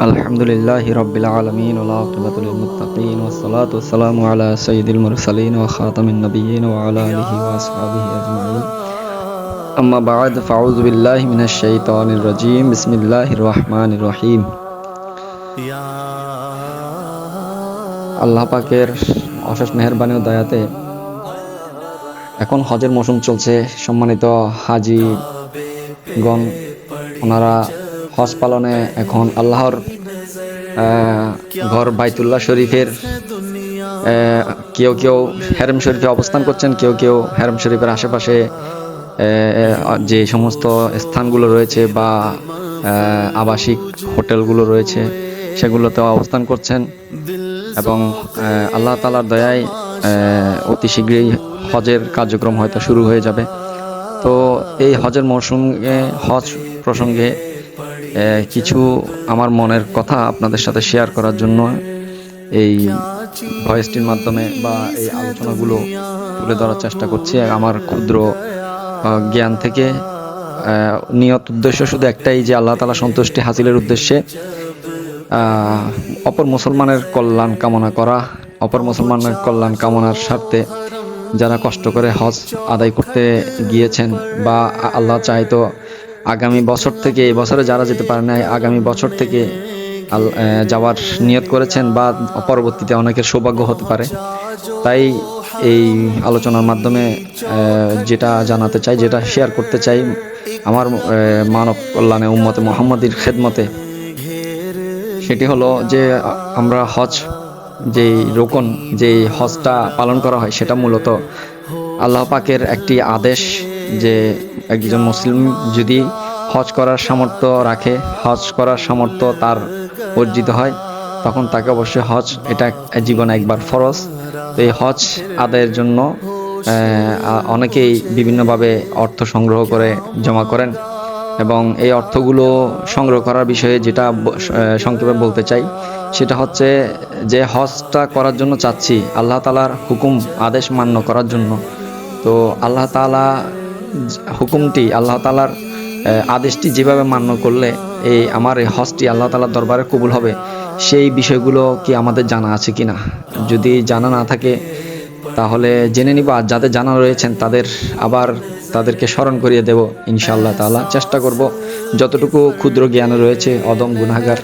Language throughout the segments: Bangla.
আলহামদুলিল্লাহি রাব্বিল আলামিন ওয়া আকিবাতুল লিল মুত্তাকিন ওয়াস সালাতু ওয়াস সালামু আলা সাইয়্যিদিল মুরসালিন ওয়া খাতামিন নাবিয়্যিন ওয়া আলা আলিহি ওয়া আসহাবিহি আজমাইন। আম্মা বা'দ, ফাউযু বিল্লাহি মিনাশ শাইতানির রাজীম। বিসমিল্লাহির রহমানির রহিম। আল্লাহ পাকের অশেষ মেহেরবানি ও দয়াতে এখন হজের মৌসুম চলছে। সম্মানিত হাজিগণ, ওনারা হজ পালনে এখন আল্লাহর ঘর বাইতুল্লাহ শরীফের কেউ কেউ হেরেম শরীফে অবস্থান করছেন, কেউ কেউ হেরেম শরীফের আশেপাশে যে সমস্ত স্থানগুলো রয়েছে বা আবাসিক হোটেলগুলো রয়েছে সেগুলোতে অবস্থান করছেন এবং আল্লাহ তাআলার দয়ায় অতি শীঘ্রই হজের কার্যক্রম হয়তো শুরু হয়ে যাবে। তো এই হজের মৌসুমে হজ প্রসঙ্গে কিছু আমার মনের কথা আপনাদের সাথে শেয়ার করার জন্য এই ভয়েসটির মাধ্যমে বা এই আলোচনাগুলো তুলে ধরার চেষ্টা করছি। আমার ক্ষুদ্র জ্ঞান থেকে নিয়ত উদ্দেশ্য শুধু একটাই, যে আল্লাহ তাআলা সন্তুষ্টি হাসিলের উদ্দেশ্যে অপর মুসলমানের কল্যাণ কামনা করা, অপর মুসলমানের কল্যাণ কামনার স্বার্থে যারা কষ্ট করে হজ আদায় করতে গিয়েছেন বা আল্লাহ চাইতো আগামী বছর থেকে, এই বছরে যারা যেতে পারে না আগামী বছর থেকে যাওয়ার নিয়ত করেছেন বা পরবর্তীতে অনেকের সৌভাগ্য হতে পারে। তাই এই আলোচনার মাধ্যমে যেটা জানাতে চাই, যেটা শেয়ার করতে চাই আমার মানব কল্যাণে উম্মতে মুহাম্মাদির খেদমতে, সেটি হলো যে আমরা হজ যেই রোকন, যেই হজটা পালন করা হয় সেটা মূলত আল্লাহ পাকের একটি আদেশ যে একজন মুসলিম যদি হজ করার সামর্থ্য রাখে, হজ করার সামর্থ্য তার অর্জিত হয়, তখন তাকে অবশ্যই হজ, এটা জীবনে একবার ফরজ। তো এই হজ আদায়ের জন্য অনেকেই বিভিন্নভাবে অর্থ সংগ্রহ করে জমা করেন এবং এই অর্থগুলো সংগ্রহ করার বিষয়ে যেটা সংক্ষেপে বলতে চাই সেটা হচ্ছে যে হজটা করার জন্য চাচ্ছি আল্লাহ তাআলার হুকুম আদেশ মান্য করার জন্য। তো আল্লাহ তাআলা হুকুমটি, আল্লাহ তাআলার আদেশটি যেভাবে মান্য করলে আমার এই হজটি আল্লাহ তাআলার দরবারে কবুল হবে, সেই বিষয়গুলো কি আমাদের জানা আছে কিনা? যদি জানা না থাকে তাহলে জেনে নিব, আর যাদের জানা রয়েছেন তাদেরকে স্মরণ করিয়ে দেব ইনশাআল্লাহ তাআলা। চেষ্টা করব যতটুকু ক্ষুদ্র জ্ঞান রয়েছে, অদম গুনাহগার।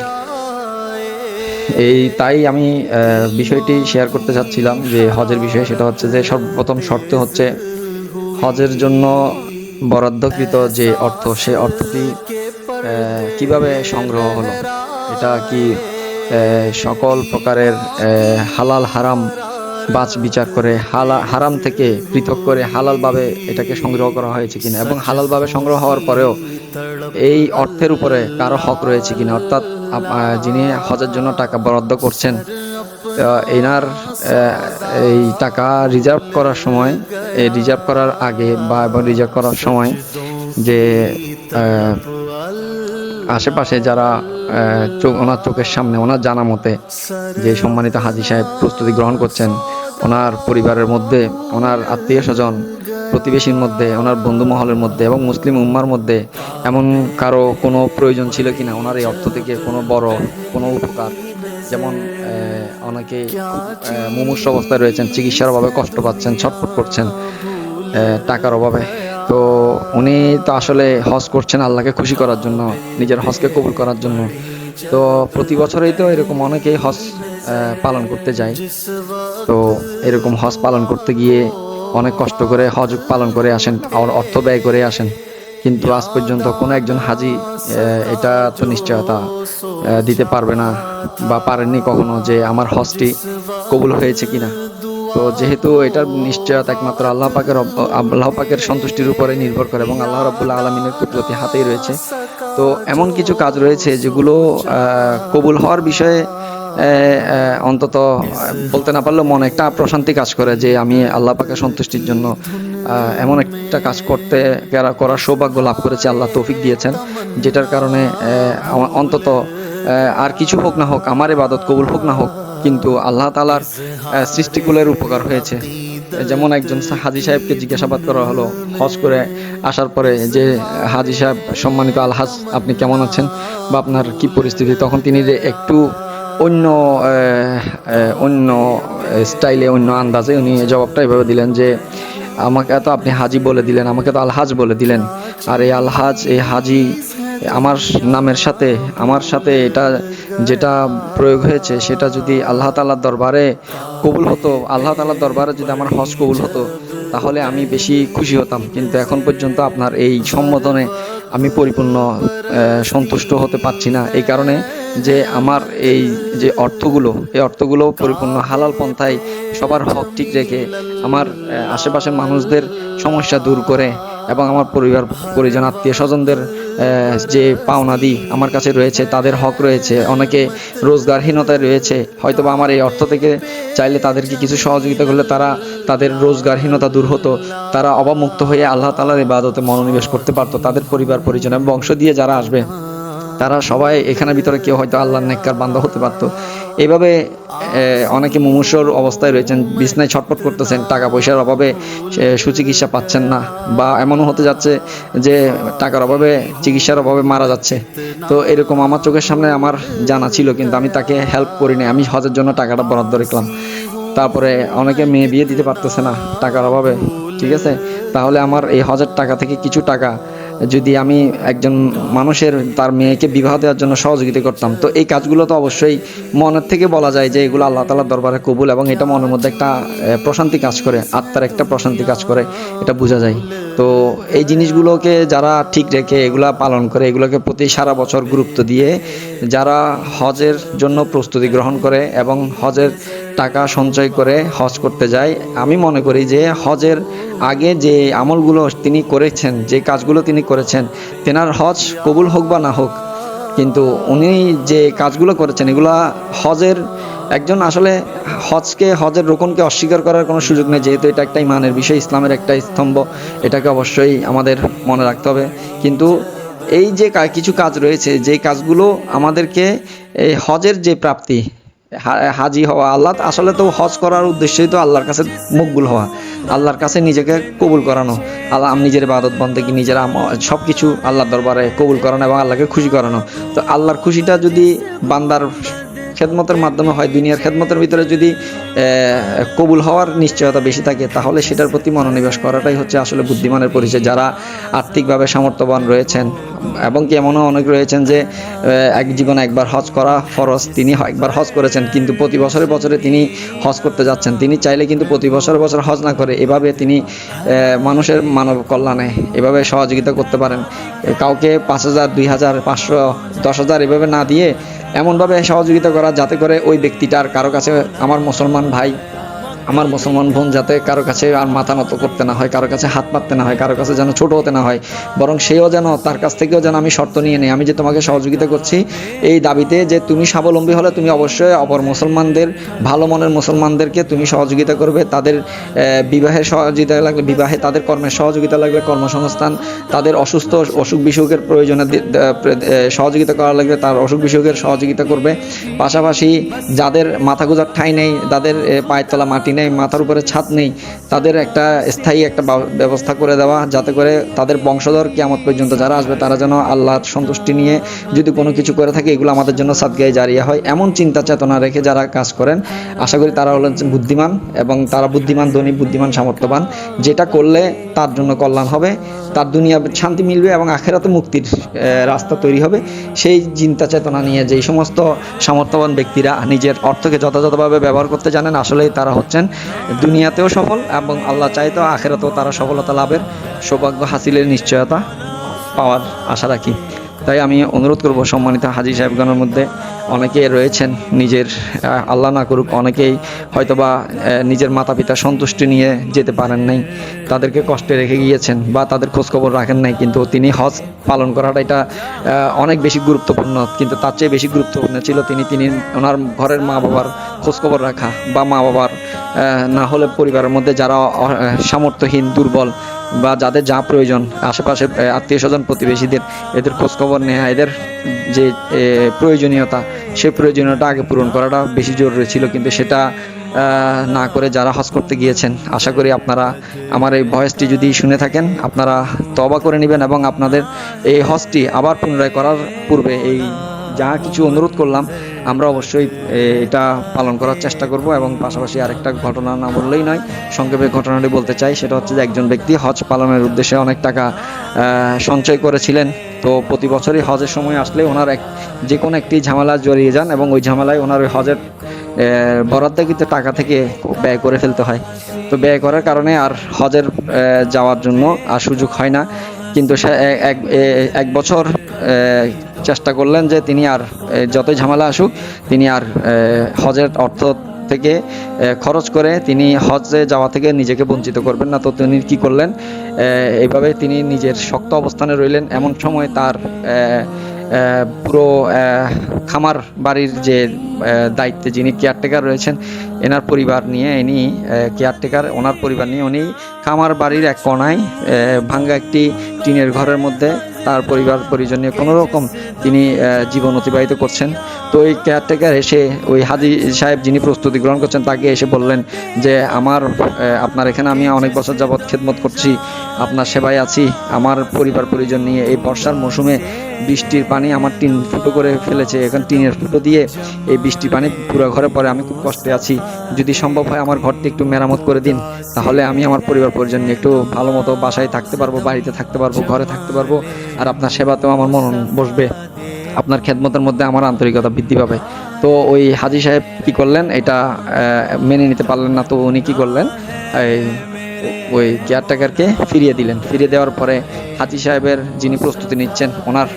তাই আমি বিষয়টি শেয়ার করতে চাচ্ছিলাম যে হজের বিষয়ে, সেটা হচ্ছে যে সর্বপ্রথম শর্ত হচ্ছে হজের জন্য বরাদ্দকৃত যে অর্থ, সে অর্থটি কিভাবে সংগ্রহ হলো, এটা কি সকল প্রকারের হালাল হারাম বাছ বিচার করে হারাম থেকে পৃথক করে হালালভাবে এটাকে সংগ্রহ করা হয়েছে কিনা, এবং হালালভাবে সংগ্রহ হওয়ার পরেও এই অর্থের উপরে কারো হক রয়েছে কিনা, অর্থাৎ যিনি হজের জন্য টাকা বরাদ্দ করছেন এনার এই টাকা রিজার্ভ করার সময়, রিজার্ভ করার আগে বা রিজার্ভ করার সময় যে আশেপাশে যারা ওনার চোখের সামনে, ওনার জানা মতে যে সম্মানিত হাজী সাহেব প্রস্তুতি গ্রহণ করছেন, ওনার পরিবারের মধ্যে, ওনার আত্মীয় স্বজন প্রতিবেশীর মধ্যে, ওনার বন্ধু মহলের মধ্যে এবং মুসলিম উম্মার মধ্যে এমন কারো কোনো প্রয়োজন ছিল কিনা ওনার এই অর্থ থেকে কোনো বড় কোনো উপকার, যেমন অনেকে মুমূর্ষু অবস্থায় রয়েছেন, চিকিৎসার অভাবে কষ্ট পাচ্ছেন, ছটফট করছেন টাকার অভাবে। তো উনি তো আসলে হজ করছেন আল্লাহকে খুশি করার জন্য, নিজের হজকে কবুল করার জন্য। তো প্রতি বছরেই তো এরকম অনেকেই হজ পালন করতে যায়। তো এরকম হজ পালন করতে গিয়ে অনেক কষ্ট করে হজ পালন করে আসেন, অর্থ ব্যয় করে আসেন, কিন্তু আজ পর্যন্ত কোনো একজন হাজি এটা তো নিশ্চয়তা দিতে পারবে না বা পারেননি কখনো যে আমার হজটি কবুল হয়েছে কিনা। তো যেহেতু এটার নিশ্চয়তা একমাত্র আল্লাহ পাকের সন্তুষ্টির উপরে নির্ভর করে এবং আল্লাহ রাব্বুল আলামিনের কুদরতি হাতেই রয়েছে। তো এমন কিছু কাজ রয়েছে যেগুলো কবুল হওয়ার বিষয়ে অন্তত বলতে না পারলেও মনে একটা প্রশান্তি কাজ করে যে আমি আল্লাহ পাকের সন্তুষ্টির জন্য এমন একটা কাজ করার সৌভাগ্য লাভ করেছি, আল্লাহ তৌফিক দিয়েছেন, যেটার কারণে অন্তত আর কিছু হোক না হোক, আমার ইবাদত কবুল হোক না হোক, কিন্তু আল্লাহ তাআলার সৃষ্টিকুলের উপকার হয়েছে। যেমন একজন হাজী সাহেবকে জিজ্ঞাসাবাদ করা হলো হজ করে আসার পরে যে, হাজী সাহেব সম্মানিত আলহাজ আপনি কেমন আছেন বা আপনার কি পরিস্থিতি, তখন তিনি যে একটু অন্য অন্য স্টাইলে, অন্য আন্দাজে উনি জবাবটা এভাবে দিলেন যে, আমাকে তো আপনি হাজি বলে দিলেন, আমাকে তো আলহাজ বলে দিলেন, আর এই আলহাজ, এই হাজি আমার নামের সাথে, আমার সাথে এটা যেটা প্রয়োগ হয়েছে সেটা যদি আল্লাহ তাআলার দরবারে কবুল হতো, আল্লাহ তাআলার দরবারে যদি আমার হজ কবুল হতো, তাহলে আমি বেশি খুশি হতাম। কিন্তু এখন পর্যন্ত আপনার এই সম্বোধনে আমি পরিপূর্ণ সন্তুষ্ট হতে পারছি না। এই কারণে যে আমার এই যে অর্থগুলো, এই অর্থগুলো পরিপূর্ণ হালাল পন্থায় সবার হক ঠিক রেখে আমার আশেপাশের মানুষদের সমস্যা দূর করে এবং আমার পরিবার পরিজন আত্মীয় স্বজনদের যে পাওনাদি আমার কাছে রয়েছে, তাদের হক রয়েছে, অনেকে রোজগারহীনতায় রয়েছে, হয়তোবা আমার এই অর্থ থেকে চাইলে তাদেরকে কিছু সহযোগিতা করলে তারা তাদের রোজগারহীনতা দূর হতো, তারা অবমুক্ত হয়ে আল্লাহ তাআলার ইবাদতে মনোনিবেশ করতে পারতো, তাদের পরিবার পরিজন এবং বংশ দিয়ে যারা আসবে তারা সবাই এখানের ভিতরে কেউ হয়তো আল্লাহর নেককার বান্দা হতে পারতো। এইভাবে অনেকে মুমূর্ষুর অবস্থায় রয়েছেন, বিছনায় ছটফট করতেছেন, টাকা পয়সার অভাবে সুচিকিৎসা পাচ্ছেন না, বা এমনও হতে যাচ্ছে যে টাকার অভাবে, চিকিৎসার অভাবে মারা যাচ্ছে। তো এরকম আমার চোখের সামনে আমার জানা ছিল, কিন্তু আমি তাকে হেল্প করিনি, আমি হজের জন্য টাকাটা বরাদ্দ রাখলাম। তারপরে অনেকে মেয়ে বিয়ে দিতে পারতেছে না টাকার অভাবে, ঠিক আছে, তাহলে আমার এই হজের টাকা থেকে কিছু টাকা যদি আমি একজন মানুষের তার মেয়েকে বিবাহ দেওয়ার জন্য সহযোগিতা করতাম, তো এই কাজগুলো তো অবশ্যই মনের থেকে বলা যায় যে এগুলো আল্লাহ তাআলার দরবারে কবুল, এবং এটা মনের মধ্যে একটা প্রশান্তি কাজ করে, আত্মার একটা প্রশান্তি কাজ করে, এটা বোঝা যায়। তো এই জিনিসগুলোকে যারা ঠিক রেখে এগুলা পালন করে, এগুলোকে প্রতি সারা বছর গুরুত্ব দিয়ে যারা হজের জন্য প্রস্তুতি গ্রহণ করে এবং হজের টাকা সঞ্চয় করে হজ করতে যায়, আমি মনে করি যে হজের আগে যে আমলগুলো তিনি করেছেন, যে কাজগুলো তিনি করেছেন, তেনার হজ কবুল হোক বা না হোক, কিন্তু উনি যে কাজগুলো করেছেন এগুলা হজের, একজন আসলে হজকে, হজের রুকনকে অস্বীকার করার কোনো সুযোগ নেই, যেহেতু এটা একটা ইমানের বিষয়, ইসলামের একটা স্তম্ভ, এটাকে অবশ্যই আমাদের মনে রাখতে হবে। কিন্তু এই যে কিছু কাজ রয়েছে, যে কাজগুলো আমাদেরকে এই হজের যে প্রাপ্তি, হাজি হওয়া, আল্লাহ আসলে তো হজ করার উদ্দেশ্যই তো আল্লাহর কাছে মকবুল হওয়া, আল্লাহর কাছে নিজেকে কবুল করানো, আল্লাহ নিজের ইবাদত বন্দেগী, নিজের সব কিছু আল্লাহর দরবারে কবুল করানো এবং আল্লাহকে খুশি করানো। তো আল্লাহর খুশিটা যদি বান্দার খেদমতের মাধ্যমে হয়, দুনিয়ার খেদমতের ভিতরে যদি কবুল হওয়ার নিশ্চয়তা বেশি থাকে, তাহলে সেটার প্রতি মনোনিবেশ করাটাই হচ্ছে আসলে বুদ্ধিমানের পরিচয়। যারা আর্থিকভাবে সামর্থ্যবান রয়েছেন, এবং কি এমনও অনেক রয়েছেন যে এক জীবনে একবার হজ করা ফরজ, তিনি একবার হজ করেছেন কিন্তু প্রতি বছরে বছরে তিনি হজ করতে যাচ্ছেন, তিনি চাইলে কিন্তু প্রতি বছরে বছর হজ না করে এভাবে তিনি মানুষের মানব কল্যাণে এভাবে সহযোগিতা করতে পারেন। কাউকে 5,000, 2,000, 500, 10,000 এভাবে না দিয়ে এমনভাবে সহযোগিতা করা যাতে করে ওই ব্যক্তিটার কারো কাছে, আমার মুসলমান ভাই, আমার মুসলমান বোন যাতে কারো কাছে আর মাথা নত করতে না হয়, কারো কাছে হাত পাততে না হয়, কারো কাছে যেন ছোট হতে না হয়, বরং সেও যেন, তার কাছ থেকেও যেন আমি শর্ত নিয়ে নিই, আমি যে তোমাকে সহযোগিতা করছি এই দাবিতে যে তুমি স্বাবলম্বী হলে তুমি অবশ্যই অপর মুসলমানদের, ভালো মনের মুসলমানদেরকে তুমি সহযোগিতা করবে, তাদের বিবাহের সহযোগিতা লাগলে বিবাহে, তাদের কর্মের সহযোগিতা লাগলে কর্মসংস্থান, তাদের অসুস্থ অসুখ বিসুখের প্রয়োজনে সহযোগিতা করা লাগলে তার অসুখ বিসুখের সহযোগিতা করবে। পাশাপাশি যাদের মাথা গোঁজার ঠাঁই নেই, যাদের পায়ের তলা মাটি নেই, মাথার উপরে ছাদ নেই, তাদের একটা স্থায়ী একটা ব্যবস্থা করে দেওয়া, যাতে করে তাদের বংশধর কিয়ামত পর্যন্ত যারা আসবে তারা যেন আল্লাহর সন্তুষ্টি নিয়ে যদি কোনো কিছু করে থাকে এগুলো আমাদের জন্য সাদগায়ে জারিয়া হয়, এমন চিন্তা চেতনা রেখে যারা কাজ করেন, আশা করি তারা হলেন বুদ্ধিমান, এবং তারা বুদ্ধিমান ধনী, বুদ্ধিমান সামর্থ্যবান, যেটা করলে তার জন্য কল্যাণ হবে, তার দুনিয়া শান্তি মিলবে এবং আখেরাতে মুক্তির রাস্তা তৈরি হবে। সেই চিন্তা চেতনা নিয়ে যেই সমস্ত সামর্থ্যবান ব্যক্তিরা নিজের অর্থকে যথাযথভাবে ব্যবহার করতে জানেন, আসলেই তারা হচ্ছেন দুনিয়াতেও সফল, এবং আল্লাহ চাইতো আখেরাতেও তারা সফলতা লাভের, সৌভাগ্য হাসিলের নিশ্চয়তা পাওয়ার আশা রাখি। তাই আমি অনুরোধ করব, সম্মানিত হাজী সাহেবগণের মধ্যে অনেকে রয়েছেন নিজের, আল্লাহ না করুক, অনেকেই হয়তোবা নিজের মাতা পিতার সন্তুষ্টি নিয়ে যেতে পারেন নাই, তাদেরকে কষ্টে রেখে গিয়েছেন বা তাদের খোঁজখবর রাখেন নাই, কিন্তু তিনি হজ পালন করাটা এটা অনেক বেশি গুরুত্বপূর্ণ, কিন্তু তার চেয়ে বেশি গুরুত্বপূর্ণ ছিল তিনি ওনার ঘরের মা বাবার খোঁজখবর রাখা, বা মা বাবার না হলে পরিবারের মধ্যে যারা সামর্থ্যহীন, দুর্বল, বা যাদের যা প্রয়োজন, আশেপাশে আত্মীয় স্বজন প্রতিবেশীদের এদের খোঁজখবর নেওয়া, এদের যে প্রয়োজনীয়তা, সেই প্রয়োজনীয়তা আগে পূরণ করাটা বেশি জরুরি ছিল, কিন্তু সেটা না করে যারা হজ করতে গিয়েছেন, আশা করি আপনারা আমার এই ভয়েসটি যদি শুনে থাকেন আপনারা তওবা করে নেবেন এবং আপনাদের এই হজটি আবার পুনরায় করার পূর্বে এই যা কিছু অনুরোধ করলাম আমরা অবশ্যই এটা পালন করার চেষ্টা করব। এবং পাশাপাশি আরেকটা ঘটনা না বললেই নয়, সংক্ষেপে ঘটনাটি বলতে চাই। সেটা হচ্ছে যে একজন ব্যক্তি হজ পালনের উদ্দেশ্যে অনেক টাকা সঞ্চয় করেছিলেন। তো প্রতি বছরই হজের সময় আসলে ওনার যে কোনো একটি ঝামেলা জড়িয়ে যান এবং ওই ঝামেলায় ওনার ওই হজের বরাদ্দকৃত টাকা থেকে ব্যয় করে ফেলতে হয়। তো ব্যয় করার কারণে আর হজের যাওয়ার জন্য আর সুযোগ হয় না। কিন্তু সে এক বছর চেষ্টা করলেন যে তিনি আর যতই ঝামেলা আসুক তিনি আর হজের অর্থ থেকে খরচ করে তিনি হজে যাওয়া থেকে নিজেকে বঞ্চিত করবেন না। তো তিনি কি করলেন, এইভাবে তিনি নিজের শক্ত অবস্থানে রইলেন। এমন সময় তার পুরো খামার বাড়ির যে দায়িত্বে যিনি কেয়ারটেকার রয়েছেন, এনার পরিবার নিয়ে ইনি কেয়ারটেকার, ওনার পরিবার নিয়ে উনি খামার বাড়ির এক কোণায় ভাঙ্গা একটি টিনের ঘরের মধ্যে তার পরিবার পরিজন নিয়ে কোনো রকম তিনি জীবন অতিবাহিত করছেন। তো ওই কেয়ারটেকার এসে ওই হাজি সাহেব যিনি প্রস্তুতি গ্রহণ করছেন তাকে এসে বললেন যে আপনার এখানে আমি অনেক বছর যাবৎ খেদমত করছি, আপনার সেবায় আছি, আমার পরিবার পরিজন নিয়ে এই বর্ষার মৌসুমে বৃষ্টির পানি আমার টিন ফুটো করে ফেলেছে, এখন টিনের ফুটো দিয়ে এই বৃষ্টির পানি পুরো ঘরে পড়ে, আমি খুব কষ্টে আছি, যদি সম্ভব হয় আমার ঘরটি একটু মেরামত করে দিন, তাহলে আমি আমার পরিবার পরিজন নিয়ে একটু ভালো মতো বাসায় থাকতে পারবো, বাড়িতে থাকতে পারবো, ঘরে থাকতে পারবো, আর আপনার সেবাতেও আমার মন বসবে, আপনার খেদমতের মধ্যে আমার আন্তরিকতা বৃদ্ধি পাবে। তো ওই হাজি সাহেব কি করলেন, এটা মেনে নিতে পারলেন না। তো উনি কি করলেন, ওই কেয়ারটেকারকে ফিরিয়ে দিলেন। ফিরিয়ে দেওয়ার পরে হাজি সাহেবের যিনি প্রস্তুতি নিচ্ছেন ওনার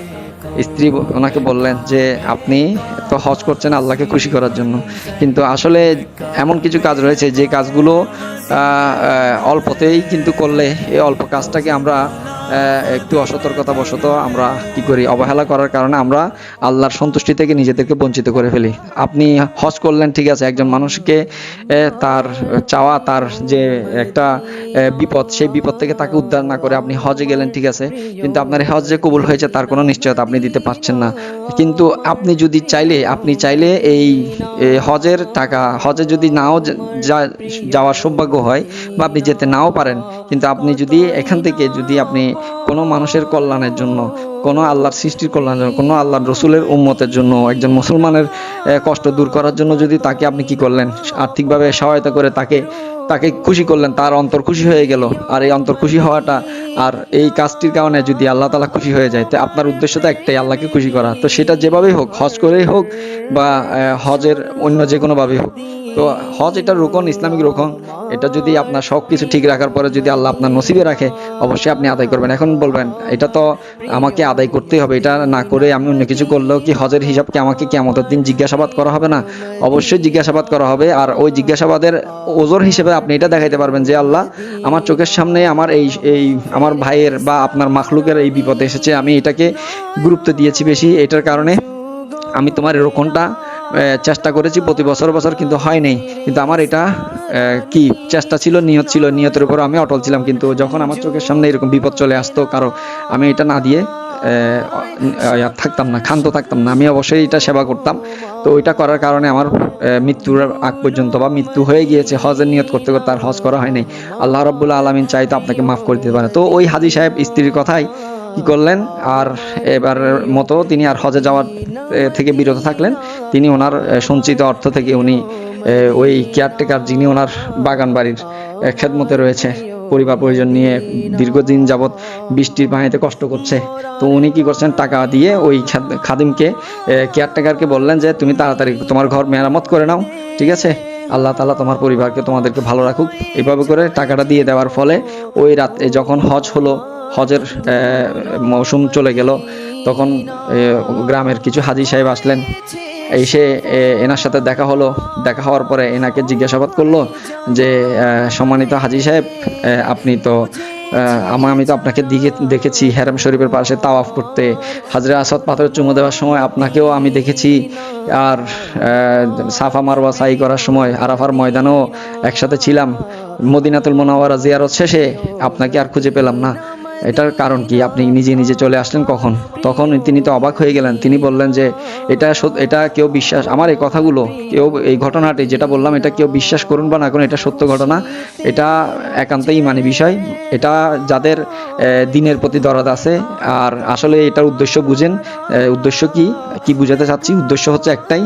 স্ত্রী ওনাকে বললেন যে আপনি তো হজ করছেন আল্লাহকে খুশি করার জন্য, কিন্তু আসলে এমন কিছু কাজ রয়েছে যে কাজগুলো অল্পতেই কিন্তু করলে এই অল্প কাজটাকে আমরা একটু অসতর্কতাবশত আমরা কি করি, অবহেলা করার কারণে আমরা আল্লাহর সন্তুষ্টি থেকে নিজেদেরকে বঞ্চিত করে ফেলি। আপনি হজ করলেন ঠিক আছে, একজন মানুষকে তার চাওয়া, তার যে একটা বিপদ, সেই বিপদ থেকে তাকে উদ্ধার না করে আপনি হজে গেলেন ঠিক আছে, কিন্তু আপনার হজ যে কবুল হয়েছে তার কোনো নিশ্চয়তা আপনি দিতে পারছেন না। কিন্তু আপনি যদি চাইলে এই হজের টাকা, হজে যদি নাও যাওয়ার সৌভাগ্য হয় বা আপনি যেতে নাও পারেন, কিন্তু আপনি যদি এখান থেকে যদি আপনি কোনো মানুষের কল্যাণের জন্য, কোনো আল্লাহর সৃষ্টির কল্যাণের জন্য, কোনো আল্লাহর রসুলের উম্মতের জন্য, একজন মুসলমানের কষ্ট দূর করার জন্য যদি তাকে আপনি কি করলেন, আর্থিকভাবে সহায়তা করে তাকে খুশি করলেন, তার অন্তর খুশি হয়ে গেল। আর এই অন্তর খুশি হওয়াটা আর এই কাজটির কারণে যদি আল্লাহ তাআলা খুশি হয়ে যায়, তো আপনার উদ্দেশ্য তো একটাই, আল্লাহকে খুশি করা। তো সেটা যেভাবেই হোক, হজ করেই হোক বা হজের অন্য যে কোনোভাবেই হোক, তো হজ এটা রুকন, ইসলামিক রুকন। এটা যদি আপনার সব কিছু ঠিক রাখার পরে যদি আল্লাহ আপনার নসিবে রাখে, অবশ্যই আপনি আদায় করবেন। এখন বলবেন এটা তো আমাকে আদায় করতেই হবে, এটা না করে আমি অন্য কিছু করলেও কি হজের হিসাবকে আমাকে কিয়ামতের দিন জিজ্ঞাসাবাদ করা হবে না? অবশ্যই জিজ্ঞাসাবাদ করা হবে। আর ওই জিজ্ঞাসাবাদের ওজোর হিসেবে আপনি এটা দেখাইতে পারবেন যে আল্লাহ, আমার চোখের সামনে আমার এই আমার ভাইয়ের বা আপনার মাখলুকের এই বিপদ এসেছে, আমি এটাকে গুরুত্ব দিয়েছি বেশি, এটার কারণে আমি তোমার রোকনটা চেষ্টা করেছি প্রতি বছর কিন্তু হয় নাই, কিন্তু আমার এটা কি চেষ্টা ছিল, নিয়ত ছিল, নিয়তের উপর আমি অটল ছিলাম। কিন্তু যখন আমার চোখের সামনে এরকম বিপদ চলে আসতো কারো, আমি এটা না দিয়ে থাকতাম না, ক্ষান্ত থাকতাম না, আমি অবশ্যই এটা সেবা করতাম। তো ওইটা করার কারণে আমার মৃত্যুর আগ পর্যন্ত বা মৃত্যু হয়ে গিয়েছে, হজের নিয়ত করতে করতে আর হজ করা হয়নি। আল্লাহ রাব্বুল আলামিন চাইতো আপনাকে মাফ করে দিতে পারে। তো ওই হাজী সাহেব স্ত্রীর কথাই কি করলেন, আর এবার মতো তিনি আর হজে যাওয়ার থেকে বিরত থাকলেন। তিনি ওনার সঞ্চিত অর্থ থেকে উনি ওই কেয়ারটেকার যিনি ওনার বাগান বাড়ির খেদমতে রয়েছে, পরিবার পরিজন নিয়ে দীর্ঘদিন যাবৎ বৃষ্টির পানিতে কষ্ট করছে, তো উনি কি করছেন, টাকা দিয়ে ওই খাদিমকে, কেয়ারটেকারকে বললেন যে তুমি তাড়াতাড়ি তোমার ঘর মেরামত করে নাও, ঠিক আছে, আল্লাহ তাআলা তোমার পরিবারকে তোমাদেরকে ভালো রাখুক। এইভাবে করে টাকাটা দিয়ে দেওয়ার ফলে ওই রাতে যখন হজ হলো, হজের মৌসুম চলে গেল, তখন গ্রামের কিছু হাজী সাহেব আসলেন, এসে এনার সাথে দেখা হলো। দেখা হওয়ার পরে এনাকে জিজ্ঞাসাবাদ করলো যে সম্মানিত হাজী সাহেব, আপনি তো আমি তো আপনাকে দেখেছি হেরাম শরীফের পাশে তাওয়াফ করতে, হাজরে আসাদ পাথরের চুমু দেওয়ার সময় আপনাকেও আমি দেখেছি, আর সাফা মারওয়া সাই করার সময় আরাফার ময়দানেও একসাথে ছিলাম, মদিনাতুল মুনাওয়ারা জিয়ারত শেষে আপনাকে আর খুঁজে পেলাম না। এটার কারণ কি? আপনি নিজে নিজে চলে আসলেন কখন? তখন তিনি তো অবাক হয়ে গেলেন। তিনি বললেন যে এটা কেউ বিশ্বাস, আমার এই কথাগুলো কেউ, এই ঘটনাটি যেটা বললাম এটা কেউ বিশ্বাস করুন বা না করুন, এটা সত্য ঘটনা। এটা একান্তই ইমানি বিষয়। এটা যাদের দিনের প্রতি দরদ আছে আর আসলে এটার উদ্দেশ্য বুঝেন। উদ্দেশ্য কি বুঝাতে চাচ্ছি? উদ্দেশ্য হচ্ছে একটাই,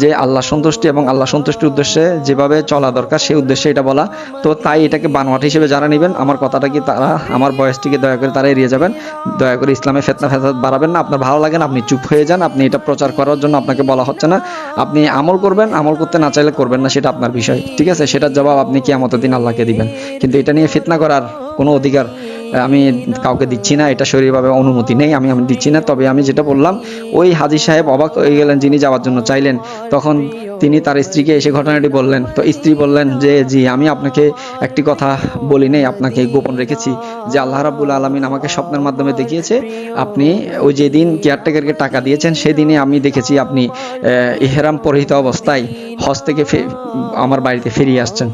যে আল্লাহ সন্তুষ্টি এবং আল্লাহ সন্তুষ্টির উদ্দেশ্যে যেভাবে চলা দরকার সেই উদ্দেশ্যে এটা বলা। তো তাই এটাকে বানোয়াট হিসেবে যারা নেবেন, আমার কথাটা কি তারা, আমার বয়সটিকে দয়া করে তারা এড়িয়ে যাবেন। দয়া করে ইসলামে ফেতনা ফেসাদ বাড়াবেন না। আপনার ভালো লাগে না আপনি চুপ হয়ে যান। আপনি এটা প্রচার করার জন্য আপনাকে বলা হচ্ছে না। আপনি আমল করবেন, আমল করতে না চাইলে করবেন না, সেটা আপনার বিষয়, ঠিক আছে? সেটার জবাব আপনি কিয়ামতের দিন আল্লাহকে দিবেন। কিন্তু এটা নিয়ে ফিতনা করার কোনো অধিকার আমি কাউকে দিচ্ছি না। এটা শরীরভাবে অনুমতি নেই, আমি দিচ্ছি না। তবে আমি যেটা বললাম, ওই হাজী সাহেব অবাক হয়ে গেলেন, যিনি যাওয়ার জন্য চাইলেন। তখন তিনি তার স্ত্রীকে এসে ঘটনাটি বললেন। তো স্ত্রী বললেন যে জি, আমি আপনাকে একটি কথা বলি নাই, আপনাকে গোপন রেখেছি, যে আল্লাহ রাব্বুল আলামিন আমাকে স্বপ্নের মাধ্যমে দেখিয়েছে আপনি ওই যেদিন কেয়ারটেকারকে টাকা দিয়েছেন সেদিনে আমি দেখেছি আপনি ইহরাম পরিহিত অবস্থায় হজ থেকে আমার বাড়িতে ফিরিয়ে আসছেন।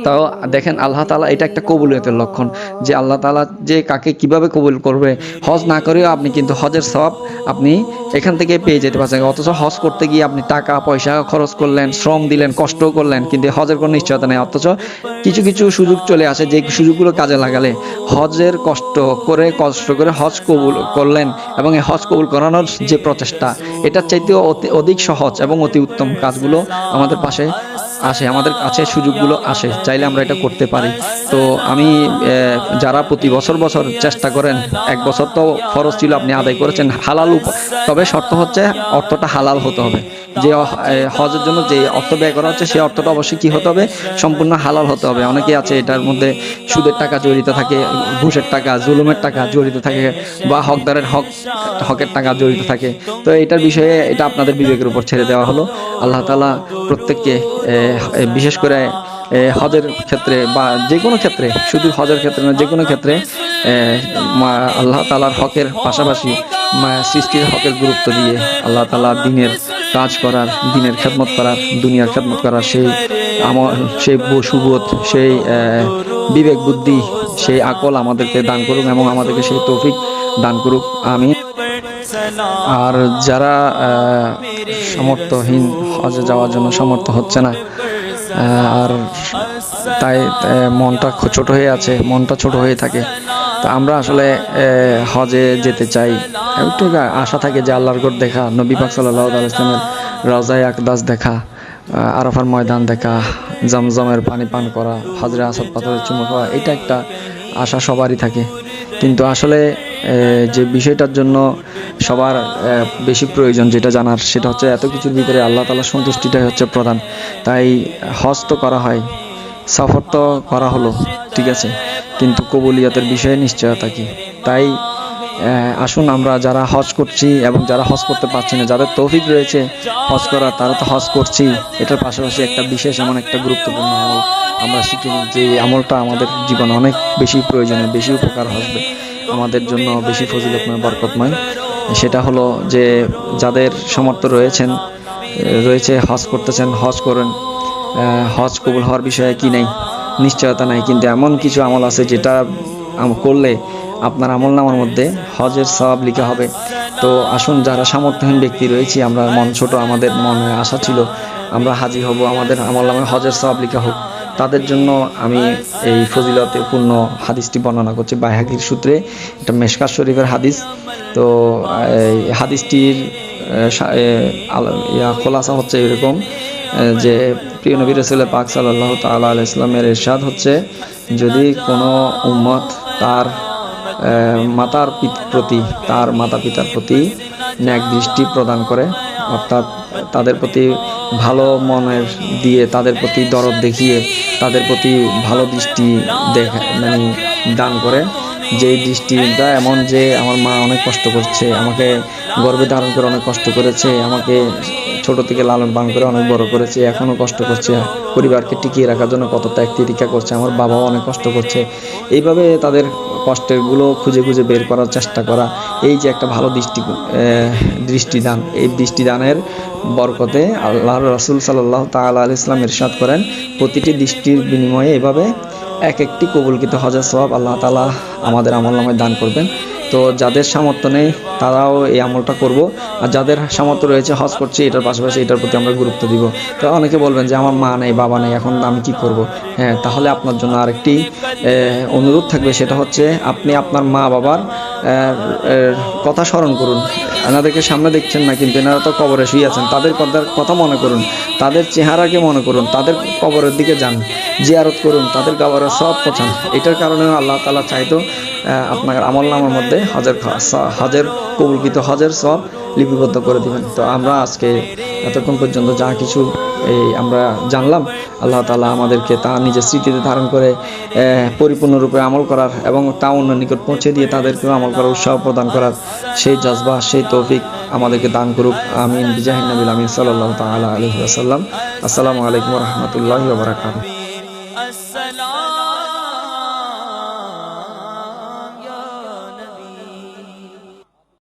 তাও দেখেন, আল্লাহ তাআলা, এটা একটা কবুলিয়তের লক্ষণ, যে আল্লাহ তাআলা যে কাকে কিভাবে কবুল করবে। হজ না করেও আপনি কিন্তু হজের সওয়াব আপনি এখান থেকে পেয়ে যেতে পারছেন। অথচ হজ করতে গিয়ে আপনি টাকা পয়সা খরচ করলেন, শ্রম দিলেন, কষ্টও করলেন, কিন্তু হজের কোনো নিশ্চয়তা নেই। অথচ কিছু কিছু সুযোগ চলে আসে, যে সুযোগগুলো কাজে লাগালে হজের কষ্ট করে হজ কবুল করলেন, এবং এই হজ কবুল করানোর যে প্রচেষ্টা, এটার চাইতেও অধিক সহজ এবং অতি উত্তম কাজগুলো আমাদের পাশে আসে, আমাদের কাছে সুযোগগুলো আসে, চাইলে আমরা এটা করতে পারি। তো আমি যারা প্রতি বছর চেষ্টা করেন, এক বছর তো ফরজ ছিল আপনি আদায় করেছেন হালাল, তবে শর্ত হচ্ছে অর্থটা হালাল হতে হবে। যে হজের জন্য যে অর্থ ব্যয় করা হচ্ছে সেই অর্থটা অবশ্যই কি হতে হবে? সম্পূর্ণ হালাল হতে হবে। অনেকে আছে এটার মধ্যে সুদের টাকা জড়িত থাকে, ঘুষের টাকা, জুলুমের টাকা জড়িত থাকে, বা হকদারের হকের টাকা জড়িত থাকে। তো এটার বিষয়ে এটা আপনাদের বিবেকের উপর ছেড়ে দেওয়া হলো। আল্লাহ তাআলা প্রত্যেককে বিশেষ করে হজের ক্ষেত্রে বা যে কোনো ক্ষেত্রে, শুধু হজের ক্ষেত্রে না, যে কোনো ক্ষেত্রে আল্লাহ তাআলার হকের পাশাপাশি সৃষ্টির হকের গুরুত্ব দিয়ে আল্লাহ তাআলা দিনের কাজ করার, দিনের খেদমত করার, দুনিয়ার খেদমত করার সেই সেই সুবোধ, সেই বিবেক বুদ্ধি, সেই আকল আমাদেরকে দান করুক এবং আমাদেরকে সেই তৌফিক দান করুক। আমিন। আর যারা সামর্থ্যহীন, হজে যাওয়ার জন্য সমর্থ হচ্ছে না, আর তাই মনটা ছোট হয়ে আছে, মনটা ছোট হয়ে থাকে, তো আমরা আসলে হজে যেতে চাই। একটু আশা থাকে যে আল্লাহর ঘর দেখা, নবী পাক সাল্লাল্লাহু আলাইহি ওয়াসাল্লামের রওজায়ে আকদাস দেখা, আরাফার ময়দান দেখা, জমজমের পানি পান করা, হাজরে আসাদ পাথরের চুমু খাওয়া, এটা একটা আশা সবারই থাকে। কিন্তু আসলে যে বিষয়টার জন্য সবার বেশি প্রয়োজন যেটা জানার, সেটা হচ্ছে এত কিছুর ভিতরে আল্লাহ তাআলার সন্তুষ্টিটাই হচ্ছে প্রধান। তাই হজ তো করা হয়, সফর তো করা হলো, ঠিক আছে, কিন্তু কবুলিয়তের বিষয়ে নিশ্চয়তা কি? তাই আসুন আমরা যারা হজ করছি এবং যারা হজ করতে পারছি না, যাদের তৌফিক রয়েছে হজ করার, তারা তো হজ করছি, এটার পাশাপাশি একটা বিশেষ এমন একটা গুরুত্বপূর্ণ আমল আমরা শিখে নিই, যে আমলটা আমাদের জীবনে অনেক বেশি প্রয়োজনীয়, বেশি উপকার আসবে আমাদের জন্য, বেশি ফজিলতময়, বরকতময়। সেটা হলো যে যাদের সামর্থ্য রয়েছে হজ করতেছেন, হজ করেন। হজ কবুল হওয়ার বিষয়ে কি নাই? নিশ্চয়তা নাই, কিন্তু এমন কিছু আমল আছে যেটা করলে আপনার আমলনামার মধ্যে হজের সওয়াব লেখা হবে। তো আসুন, যারা সামর্থ্যহীন ব্যক্তি রয়েছি, আমরা মন ছোট, আমাদের মনে আশা ছিল আমরা হাজি হব, আমাদের আমলনামায় হজের সওয়াব লেখা হোক, তাদের জন্য আমি এই ফজিলতে পূর্ণ হাদিসটি বর্ণনা করছি বাইহাকির সূত্রে। এটা মেশকাত শরীফের হাদিস। তো এই হাদিসটির খোলাসা হচ্ছে এরকম, যে প্রিয় নবী রাসূল পাক সাল্লাল্লাহু তাআলা আলাইহি সাল্লামের ইরশাদ হচ্ছে, যদি কোনো উম্মত তার মাতা পিতার প্রতি ন্যাক দৃষ্টি প্রদান করে, অর্থাৎ তাদের প্রতি ভালো মনের দিয়ে, তাদের প্রতি দরদ দেখিয়ে, তাদের প্রতি ভালো দৃষ্টি দান করে, যেই দৃষ্টিটা এমন যে আমার মা অনেক কষ্ট করছে, আমাকে গর্ভে ধারণ করে অনেক কষ্ট করেছে, আমাকে ছোট থেকে লালন পালন করে অনেক বড় করেছে, এখনও কষ্ট করছে, পরিবারকে টিকিয়ে রাখার জন্য কত ত্যাগ তিতিক্ষা করছে, আমার বাবাও অনেক কষ্ট করছে, এইভাবে তাদের কষ্টেরগুলো খুঁজে খুঁজে বের করার চেষ্টা করা, এই যে একটা ভালো দৃষ্টিদান, এই দৃষ্টিদানের বরকতে আল্লাহর রাসূল সাল্লাল্লাহু তাআলা আলাইহি ওয়াসাল্লাম ইরশাদ করেন, প্রতিটি দৃষ্টির বিনিময়ে এভাবে এক একটি কবুলকৃত হজের সওয়াব আল্লাহ তাআলা আমাদের আমলনামায় দান করবেন। তো যাদের সামর্থ্য নেই তারাও এই আমলটা করব, আর যাদের সামর্থ্য রয়েছে হজ করছি এটার পাশাপাশি এটার প্রতি আমরা গুরুত্ব দিব। তো অনেকে বলবেন যে আমার মা নেই, বাবা নেই, এখন আমি কি করব? হ্যাঁ, তাহলে আপনার জন্য আরেকটি অনুরোধ থাকবে, সেটা হচ্ছে আপনি আপনার মা বাবার কথা স্মরণ করুন। এনাদেরকে সামনে দেখছেন না, কিন্তু এনারা তো কবরে শুয়ে আছেন, তাদের কথা মনে করুন, তাদের চেহারাকে মনে করুন, তাদের কবরের দিকে যান, জিয়ারত করুন, তাদের কবরের সব পছান। এটার কারণেও আল্লাহ তাআলা চাইতো আপনার আমলনামার মধ্যে হজের কবুলকৃত হজের সব লিপিবদ্ধ করে দিবেন। তো আমরা আজকে এতক্ষণ পর্যন্ত যা কিছু আমরা জানলাম, আল্লাহ তাআলা আমাদেরকে তা নিজের স্মৃতিতে ধারণ করে পরিপূর্ণরূপে আমল করার এবং তা অন্য নিকট পৌঁছে দিয়ে তাদেরকেও আমল করার উৎসাহ প্রদান করার সেই জজবা, সেই তৌফিক আমাদেরকে দান করুক। আমিন বিজাহিন নবিল আমিন সাল্লাল্লাহু তাআলা আলাইহি ওয়াসাল্লাম। আসসালামু আলাইকুম ওয়া রাহমাতুল্লাহি ওয়া বারাকাতুহু।